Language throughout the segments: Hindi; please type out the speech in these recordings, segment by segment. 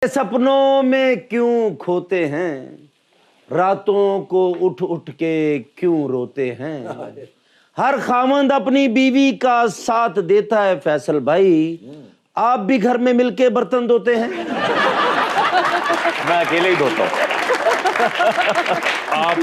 सपनों में क्यों खोते हैं, रातों को उठ उठ के क्यों रोते हैं। हर खामंद अपनी बीवी का साथ देता है फैसल भाई, आप भी घर में मिलके बर्तन धोते हैं। मैं अकेले ही धोता हूँ। आप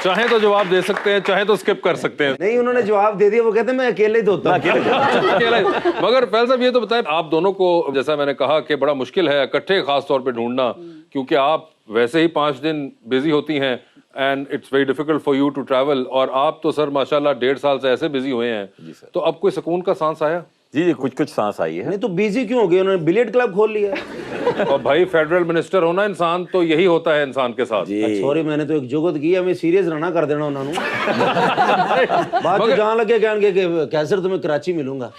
चाहें तो जवाब दे सकते हैं, चाहे तो स्किप कर सकते हैं। नहीं, उन्होंने जवाब दे दिया, वो कहते हैं मैं अकेले ही धोता हूँ। अकेला ही। मगर फैल साहब ये तो बताएं, आप दोनों को जैसा मैंने कहा कि बड़ा मुश्किल है इकट्ठे खास तौर पे ढूंढना, क्योंकि आप वैसे ही 5 दिन बिजी होती हैं and it's very difficult for you to travel, और आप तो सर माशाल्लाह 1.5 साल से ऐसे बिजी हुए हैं, तो अब कोई सुकून का सांस आया? जी जी, कुछ कुछ सांस आई है। नहीं तो बिजी क्यों हो गए, उन्होंने बिलियर्ड क्लब खोल लिया। और भाई फेडरल मिनिस्टर होना इंसान तो यही होता है इंसान के साथ। सॉरी, मैंने तो एक जुगत की, हमें सीरियस रहना कर देना उन्होंने। बात तो जहां लगे कहने के कैसर तुम्हें कराची मिलूंगा।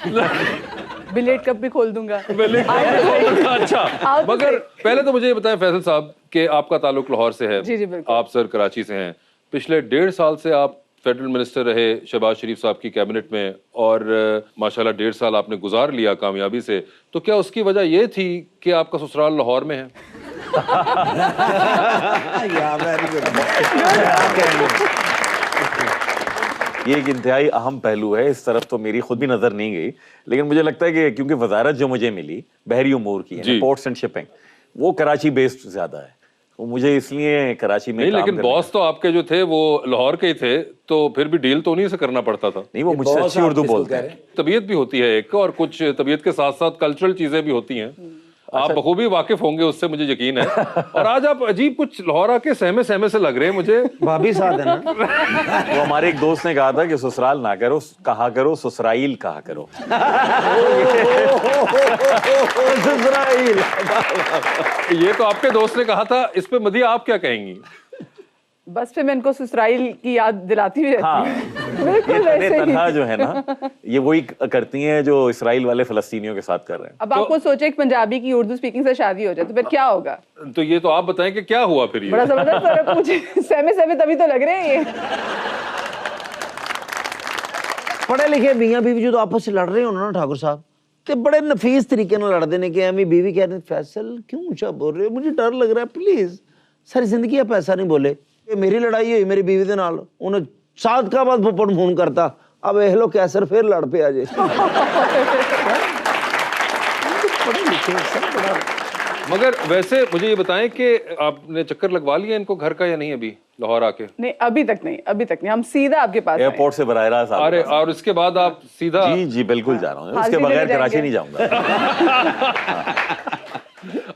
बिलियर्ड कप भी खोल दूंगा। अच्छा, मगर पहले तो मुझे ये बताएं फैसल साहब कि आपका ताल्लुक लाहौर से है। जी जी बिल्कुल। आप सर कराची से हैं। पिछले 1.5 साल से आप फेडरल मिनिस्टर रहे शहबाज शरीफ साहब की कैबिनेट में, और माशाल्लाह 1.5 साल आपने गुजार लिया कामयाबी से। तो क्या उसकी वजह ये थी कि आपका ससुराल लाहौर में है? ये एक इंतहाई अहम पहलू है, इस तरफ तो मेरी खुद भी नजर नहीं गई, लेकिन मुझे लगता है कि क्योंकि वजारत जो मुझे मिली बहरी उमूर की, पोर्ट्स एंड शिपिंग, वो कराची बेस्ड ज्यादा है, तो मुझे इसलिए कराची में नहीं, लेकिन बॉस तो आपके जो थे वो लाहौर के ही थे, तो फिर भी डील तो उन्हीं से करना पड़ता था। नहीं, वो मुझसे अच्छी उर्दू बोलते हैं। तबीयत भी होती है एक, और कुछ तबीयत के साथ साथ कल्चरल चीजें भी होती हैं। आप बखूबी वाकिफ होंगे उससे, मुझे यकीन है। और आज आप अजीब कुछ लाहौर आके सहमे सहमे से लग रहे हैं मुझे। भाभी साथ है ना। वो हमारे एक दोस्त ने कहा था कि ससुराल ना करो, कहा करो ससुराइल कहा करो। ससुराइल। ये तो आपके दोस्त ने कहा था, इस पे मदिया आप क्या कहेंगी? बस फिर मैं इनको ससुराइल की याद दिलाती हुई रहती हाँ, हूँ। बिल्कुल ये वैसे ही। तन्हा जो है ना, ये वही करती हैं जो इसराइल वाले फलस्तीनियों के साथ कर रहे हैं। अब आपको सोचे एक पंजाबी की उर्दू स्पीकिंग से शादी हो जाए तो फिर क्या होगा? तो ये तो आप बताएं कि क्या हुआ फिर? ये बड़ा जबरदस्त फर्क पूछे। सहमे सहमे तभी तो लग रहे हैं ये। पढ़े लिखे मियां बीवी जो तो आपस से लड़ रहे हो ना ठाकुर साहब, ते बड़े नफीस तरीके ना लड़ते ने कि एमी बीवी कह रहे फैसल क्यों ऊंचा बोल रहे हो, मुझे डर लग रहा है, प्लीज सारी जिंदगी आप ऐसा नहीं बोले। ये मेरी लड़ाई हुई मेरी बीवी के नाल, उन्हें साथ का बाद फुप्पड़ फोन करता, अब एह लो कैसर फिर लड़ पे आज। मगर वैसे मुझे ये बताएं कि आपने चक्कर लगवा लिया इनको घर का या नहीं अभी लाहौर आके? नहीं अभी तक नहीं, अभी तक नहीं। हम सीधा आपके पास आए। एयरपोर्ट से बराह रास्त। अरे, और उसके बाद आप सीधा? जी जी बिल्कुल जा रहा हूँ, उसके हाजिरी बगैर लेके कराची जाएंगे। नहीं जाऊंगा।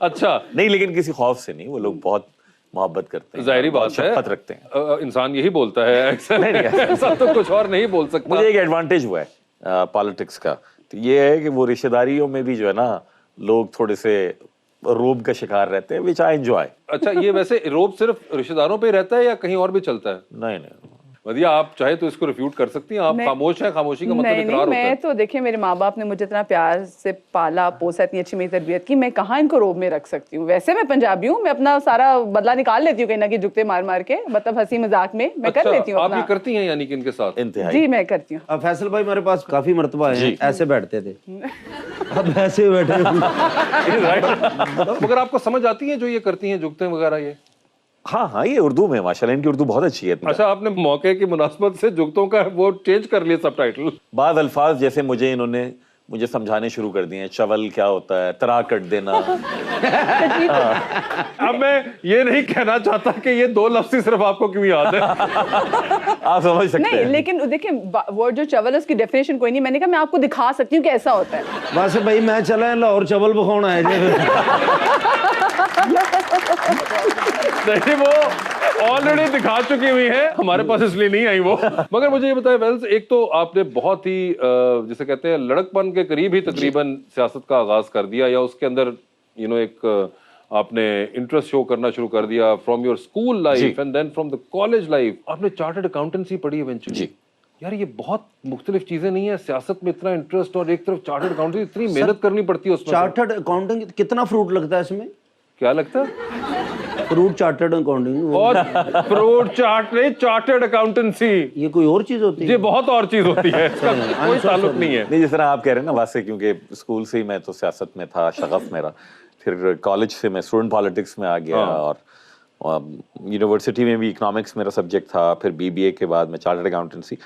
अच्छा, नहीं, लेकिन किसी खौफ से नहीं, वो लोग बहुत मोहब्बत करते हैं, जाहिर बात है, शफकत रखते हैं। इंसान यही बोलता है अक्सर। नहीं, ऐसा तो कुछ और नहीं बोल सकता। मुझे एक एडवांटेज हुआ है पॉलिटिक्स का, तो ये है कि वो रिश्तेदारियों में भी जो है ना, लोग थोड़े से रोब का शिकार रहते हैं, विच आई एंजॉय। अच्छा, ये वैसे रोब सिर्फ रिश्तेदारों पे ही रहता है या कहीं और भी चलता है? नहीं नहीं, वधिया, आप चाहे तो इसको रिफ्यूट कर सकती हैं। आप खामोश हैं, खामोशी का मतलब नहीं इकरार नहीं, होता है। मैं तो देखिए मेरे माँ बाप ने मुझे इतना प्यार से पाला पोसा, इतनी अच्छी मेरी तरबियत की, मैं कहाँ इनको रोब में रख सकती हूँ। वैसे मैं पंजाबी हूँ, मैं अपना सारा बदला निकाल लेती हूँ कहीं ना कहीं जुगते मार मार के, मतलब हंसी मजाक में मैं कर लेती हूँ आप ये अपना। करती हैं यानी कि इनके साथ? इंतहाई। जी मैं करती हूँ। अब फैसल भाई हमारे पास काफी मर्तबा है, ऐसे बैठते थे, अब ऐसे बैठे। मगर आपको समझ आती है जो ये करती हैं जुगते वगैरह ये? हाँ हाँ, ये उर्दू में माशाल्लाह इनकी उर्दू बहुत अच्छी है। अच्छा, आपने मौके की मुनासबत से जुगतों का वो चेंज कर लिया सबटाइटल? बाद अल्फाज जैसे मुझे समझाने शुरू कर दिए हैं, चवल क्या होता है, तरा कट देना। अब मैं ये नहीं कहना चाहता कि ये 2 लफ्ज़ ही सिर्फ आपको क्यों याद है। आप समझ सकते नहीं हैं। लेकिन देखिए वर्ड जो चवल है उसकी डेफिनेशन कोई नहीं, मैंने कहा मैं आपको दिखा सकती हूँ कि ऐसा होता है। बस भाई मैं चला लाहौर चवल बखाना है नहीं, वो ऑलरेडी दिखा चुकी हुई है, हमारे पास इसलिए नहीं आई वो। मगर मुझे ये बताएं वेल्स, एक तो आपने बहुत ही जिसे कहते हैं लड़कपन के करीब ही तकरीबन सियासत का आगाज कर दिया, या उसके अंदर एक आपने इंटरेस्ट शो करना शुरू कर दिया from your school life and then from the college life. आपने चार्टर्ड अकाउंटेंसी पढ़ी इवेंचुअली। यार ये बहुत मुख्तलिफ चीजें नहीं है, सियासत में इतना इंटरेस्ट और एक तरफ चार्टर्ड अकाउंटेंसी, इतनी मेहनत करनी पड़ती है उसमें। चार्टर्ड अकाउंटिंग कितना फ्रूट लगता है इसमें? क्या लगता है? फ्रूट चार्टर्ड अकाउंटिंग और फ्रूट चार्ट नहीं, चार्टर्ड अकाउंटेंसी ये कोई और चीज होती है? ये बहुत और चीज होती है, इसका कोई ताल्लुक नहीं है। नहीं, जिस तरह आप कह रहे हैं ना, वैसे क्योंकि स्कूल से ही मैं तो सियासत में था, शगफ मेरा। फिर कॉलेज से मैं स्टूडेंट पॉलिटिक्स में आ गया और यूनिवर्सिटी में भी इकोनॉमिक्स मेरा सब्जेक्ट था, फिर बीबीए के बाद मैं चार्टर्ड अकाउंटेंसी।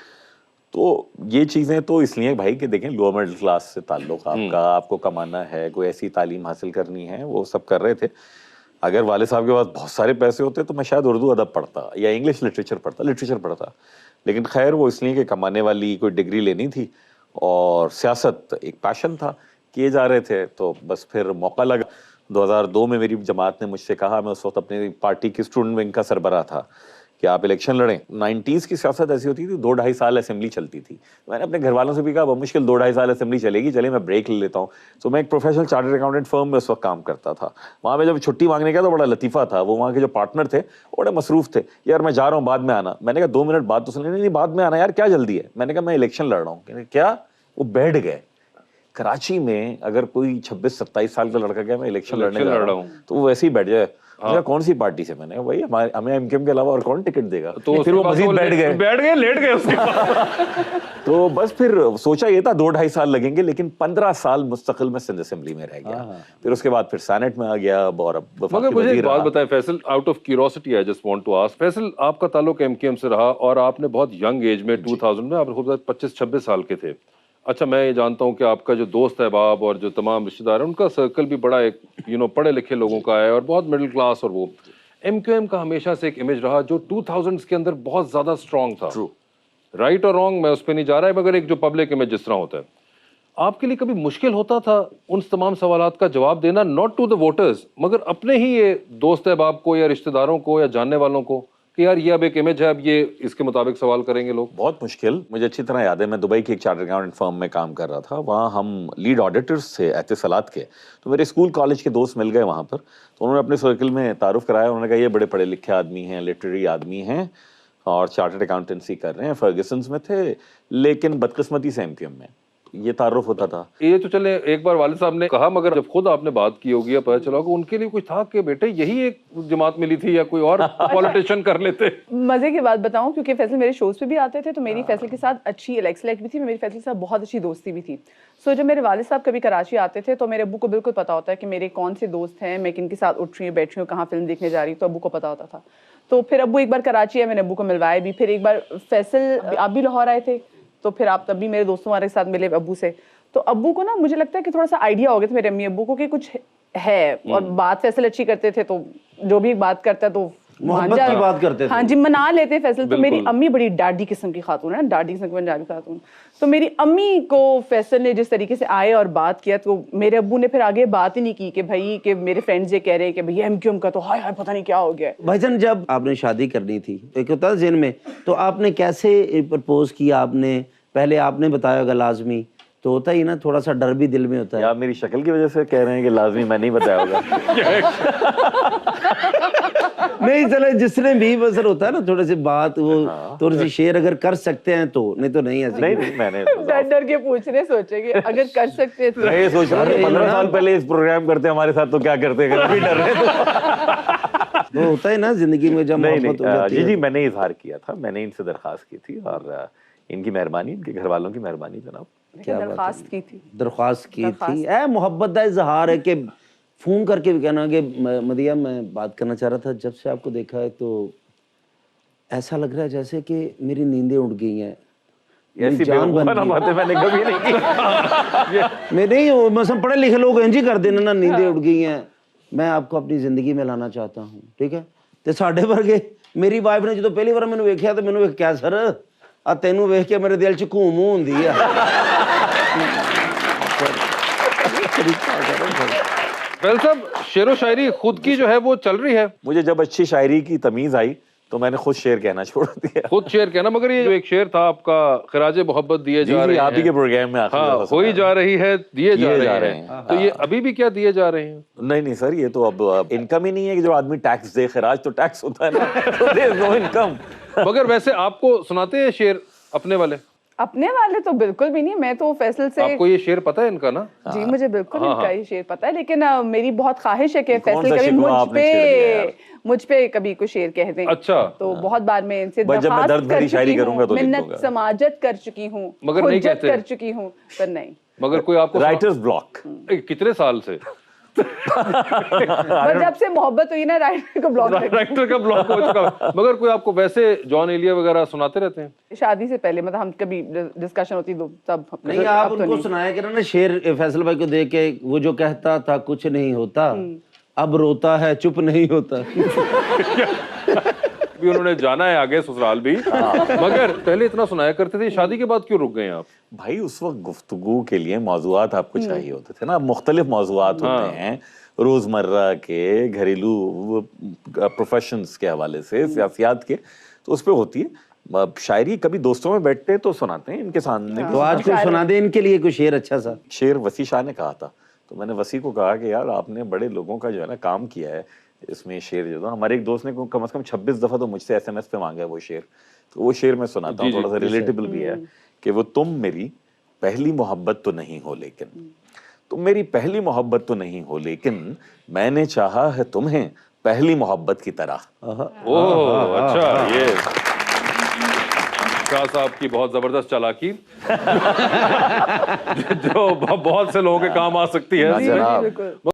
तो ये चीज़ें तो इसलिए भाई कि देखें लोअर मिडिल क्लास से ताल्लुक आपका, आपको कमाना है, कोई ऐसी तालीम हासिल करनी है, वो सब कर रहे थे। अगर वाले साहब के पास बहुत सारे पैसे होते तो मैं शायद उर्दू अदब पढ़ता या इंग्लिश लिटरेचर पढ़ता। लेकिन खैर वो इसलिए कि कमाने वाली कोई डिग्री लेनी थी और सियासत एक पैशन था, किए जा रहे थे, तो बस फिर मौका लगा। 2002 में मेरी जमात ने मुझसे कहा, मैं उस वक्त अपनी पार्टी की स्टूडेंट विंग का सरबराह था, कि आप इलेक्शन लड़ें। 90s की सियासत ऐसी होती थी, 2-2.5 साल असेंबली चलती थी। मैंने अपने घर वालों से भी कहा, मुश्किल 2-2.5 साल असेंबली चलेगी, चले मैं ब्रेक ले लेता हूँ। तो मैं एक प्रोफेशनल चार्टर्ड अकाउंटेंट फर्म में उस वक्त काम करता था। वहाँ पे जब छुट्टी मांगने गया तो बड़ा लतीफ़ा था, वो वहाँ के जो पार्टनर थे बड़े मसरूफ़ थे। यार मैं जा रहा हूँ, बाद में आना। मैंने कहा 2 मिनट बाद तो सुन, नहीं बाद में आना यार, क्या जल्दी है। मैंने कहा मैं इलेक्शन लड़ रहा हूँ। क्या? वो बैठ गए। कराची में अगर कोई 26-27 साल का लड़का गया मैं इलेक्शन लड़ने जा रहा हूँ तो वो वैसे ही बैठ जाए। कौन सी पार्टी से? मैंने कहा भाई हमें एमकेएम के अलावा और कौन टिकट देगा? तो फिर वो मजीद बैठ गए लेट गए उसके बाद। तो बस फिर सोचा ये था 2-2.5 साल लगेंगे, लेकिन 15 साल मुस्तकिल में सिंध असेंबली में रह गया। फिर उसके बाद फिर सेनेट में आ गया और अब मगर मुझे एक बात बताएं Faisal, out of curiosity I just want to ask, Faisal आपका ताल्लुक एमकेएम से रहा और आपने बहुत यंग एज में 2000 में आप 25-26 साल के थे। अच्छा, मैं ये जानता हूँ कि आपका जो दोस्त अहबाब और जो तमाम रिश्तेदार हैं उनका सर्कल भी बड़ा एक पढ़े लिखे लोगों का है और बहुत मिडिल क्लास, और वो एमक्यूएम का हमेशा से एक इमेज रहा जो 2000s के अंदर बहुत ज्यादा स्ट्रांग था। ट्रू, राइट और रॉन्ग मैं उस पर नहीं जा रहा है, मगर एक जो पब्लिक इमेज जिस तरह होता है, आपके लिए कभी मुश्किल होता था उन तमाम सवालात का जवाब देना, नॉट टू द वोटर्स मगर अपने ही ये दोस्त अहबाब को या रिश्तेदारों को या जानने वालों को, कि यार ये अब एक इमेज है, अब ये इसके मुताबिक सवाल करेंगे लोग? बहुत मुश्किल। मुझे अच्छी तरह याद है, मैं दुबई की एक चार्टर्ड अकाउंटेंट फर्म में काम कर रहा था। वहाँ हम लीड ऑडिटर्स थे एतिसलात के। तो मेरे स्कूल कॉलेज के दोस्त मिल गए वहाँ पर, तो उन्होंने अपने सर्कल में तारुफ कराया। उन्होंने कहा ये बड़े पढ़े लिखे आदमी हैं, लिटरेरी आदमी हैं और चार्टर्ड अकाउंटेंसी कर रहे हैं, फर्गसन्स में थे, लेकिन बदकिस्मती से एमक्यूएम में। ये तारुफ होता था। ये तो चले एक बार वालिद साहब ने कहा, मगर जब खुद आपने बात की होगी या पता चला होगा उनके लिए कुछ था कि बेटे यही एक जमात मिली थी या कोई और पॉलिटिशियन कर लेते? मजे की बात बताऊं, क्योंकि फैसल मेरे शोज पे भी आते थे, तो मेरी फैसल के साथ अच्छी सेलेक्ट भी थी, मेरी फैसल के साथ बहुत अच्छी दोस्ती भी थी। सो जब मेरे वालिद साहब कभी कराची आते थे तो मेरे अब्बू को बिल्कुल पता होता है कि मेरे कौन से दोस्त हैं, मैं किन के साथ उठ रही हूँ, बैठ रही हूँ, कहाँ फिल्म देखने जा रही हूँ, तो अब्बू को पता होता था। तो फिर अब्बू एक बार कराची है, मैंने अब्बू को मिलवाया भी। फिर एक बार फैसल आप भी लाहौर आए थे, तो फिर आप तब भी मेरे दोस्तों वाले के साथ मिले अब्बू से। तो अब्बू को ना मुझे लगता है कि थोड़ा सा आइडिया हो गया था मेरे अम्मी अब्बू को कि कुछ है, और बात फैसल अच्छी करते थे, तो जो भी बात करता तो मोहब्बत की बात करते थे। हाँ जी, मना लेते फैसल। तो मेरी अम्मी बड़ी डाडी किस्म की खातून है ना, डाडी किस्म की पंजाबी खातून। तो मेरी अम्मी को फैसल ने जिस तरीके से आए और बात किया, तो मेरे अब्बू ने फिर आगे बात ही नहीं की कि भाई कि मेरे फ्रेंड्स ये कह रहे हैं कि भैया एमक्यूएम का तो हाय हाय पता नहीं क्या हो गया। भाईजान जब आपने शादी करनी थी, एक होता है ज़हन में, तो आपने कैसे प्रपोज किया? आपने पहले आपने बताया होगा लाजमी, तो होता ही ना, थोड़ा सा डर भी दिल में होता है। आप मेरी शक्ल की वजह से कह रहे हैं कि लाजमी मैं नहीं बताया होगा? नहीं चले, जिसने भी बसर होता है ना, थोड़ी सी बात वो थोड़ी सी शेयर अगर कर सकते हैं तो, नहीं तो नहीं ऐसे। नहीं मैंने डर डर के पूछ रहे, सोचेंगे अगर कर सकते तो। मैं ये सोच रहा हूँ 15 साल पहले इस प्रोग्राम करते हमारे साथ तो क्या करते, अगर अभी डर रहे तो। वो होता है ना जिंदगी में जब मोहब्बत हो जाती है। जी मैंने इजहार किया था, मैंने इनसे दरख्वास्त की थी और इनकी मेहरबानी, इनके घर वालों की मेहरबानी जनाब। क्या दरख्वास्त की थी? दरख्वास्त की थी। ए मोहब्बत का इजहार है कि फोन करके भी कहना कि मदिया मैं बात करना चाह रहा था, जब से आपको देखा है तो ऐसा लग रहा है जैसे कि मेरी नींदें उड़ गई हैं, ऐसी बेवकूफ़ाना बातें मैंने कभी नहीं की। मैं नहीं, मसम पढ़े लिखे लोग इंज ही कर देना ना, नींदें उड़ गई हैं, मैं आपको अपनी जिंदगी में लाना चाहता हूँ, ठीक है? तो साढ़े वर्गे मेरी वाइफ ने जो पहली बार मैंने वेख्या तो मैंने क्या सर आ तेनू वेख के मेरे दिल च घूम होंदी है। वेल साहब, शेरो शायरी खुद की जो है वो चल रही है। मुझे जब अच्छी शायरी की तमीज आई तो मैंने खुद शेर कहना छोड़ दिया। खुद शेर कहना, मगर ये जो एक शेर था आपका, खराजे मोहब्बत दिए जा रहे हैं, आप ही के प्रोग्राम में हाँ, हो ही जा रही है, दिए जा रहे हैं। तो ये अभी भी क्या दिए जा रहे हैं? नहीं सर, ये तो अब इनकम ही नहीं है कि जो आदमी टैक्स दे, खराज तो टैक्स होता है ना, नो इनकम। मगर वैसे आपको सुनाते हैं शेर अपने वाले? अपने वाले तो बिल्कुल भी नहीं, मैं तो फैसल से। आपको ये शेर पता है इनका ना? जी मुझे बिल्कुल इनका ये शेर पता है, लेकिन मेरी बहुत ख्वाहिश है कि फैसल कभी मुझ पे कभी कोई शेर कह दें। अच्छा। तो बहुत बार मैं इनसे दर्द भरी शायरी करूंगा तो मिन्नत समाजत कर चुकी हूँ, मगर नहीं कहते, कर चुकी हूँ, पर नहीं। मगर कोई आपको राइटर्स ब्लॉक कितने साल से? बट जब से मोहब्बत हुई ना राइटर को ब्लॉक कर राइटर का ब्लॉक हो चुका। मगर कोई आपको वैसे जॉन एलिया वगैरह सुनाते रहते हैं? शादी से पहले मतलब हम कभी डिस्कशन होती तो तब अपने नहीं आप अब तो उनको नहीं। सुनाया करो ना शेर फैसल भाई को देख के, वो जो कहता था कुछ नहीं होता अब रोता है चुप नहीं होता। भी उन्होंने जाना है आगे ससुराल भी, मगर पहले इतना सुनाया करते थे, शादी के बाद क्यों रुक गए आप? भाई उस वक्त गुफ्तगू के लिए मौज़ूआत आपको चाहिए होते थे ना, मुख्तलिफ मौज़ूआत होते हैं रोजमर्रा के, घरेलू प्रोफेशंस के हवाले से, सियासियात के, तो उस पे होती है। अब शायरी कभी दोस्तों में बैठते तो सुनाते हैं इनके सामने भी। तो आज कुछ सुना दे इनके लिए कुछ शेर अच्छा सा। शेर वसी शाह ने कहा था, तो मैंने वसी को कहा कि यार आपने बड़े लोगों का जो है ना काम किया है, इसमें शेर जो था, हमारे एक दोस्त ने कम से कम 26 दफा तो मुझसे SMS पे मांगा है वो शेर, तो वो शेर मैं सुनाता हूँ, थोड़ा सा रिलेटेबल भी है कि वो तुम मेरी पहली मोहब्बत तो नहीं हो लेकिन, तुम मेरी पहली मोहब्बत तो नहीं हो लेकिन मैंने चाहा है तुम्हें पहली मोहब्बत की तरह। ओह अच्छा, ये शाह साहब की बहुत जबरदस्त चालाकी जो बहुत से लोगों के काम आ सकती है। जी, जनाब। बिल्कुल।